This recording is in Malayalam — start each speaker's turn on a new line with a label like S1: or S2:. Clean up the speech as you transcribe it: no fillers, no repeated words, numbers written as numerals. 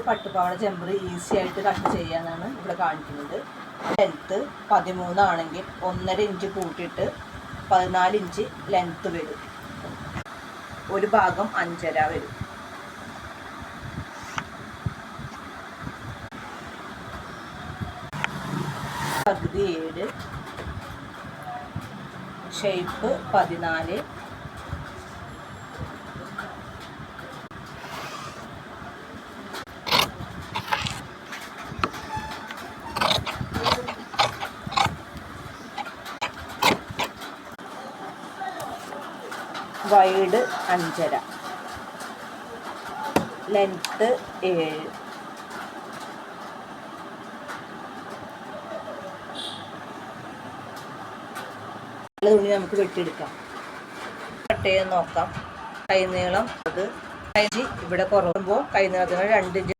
S1: പട്ടുപാവാട ജമ്പർ ഈസി ആയിട്ട് കട്ട് ചെയ്യാനാണ് ഇവിടെ കാണിക്കുന്നത്. ലെങ്ത്ത് 13 ആണെങ്കിൽ 1.5 ഇഞ്ച് കൂട്ടിയിട്ട് 14 ഇഞ്ച് ലെങ്ത്ത് വരും. ഒരു ഭാഗം 5.5 വരും. പകുതി 7, ഷേപ്പ് 14, വൈഡ് 5.5, ലെങ്ത്ത് 7. തുണി നമുക്ക് വെട്ടിയെടുക്കാം. കട്ട് ചെയ്യാൻ നോക്കാം. കൈനീളം അത് ഇവിടെ കുറവുമ്പോൾ കൈനീളത്തിന് 2 ഇഞ്ച്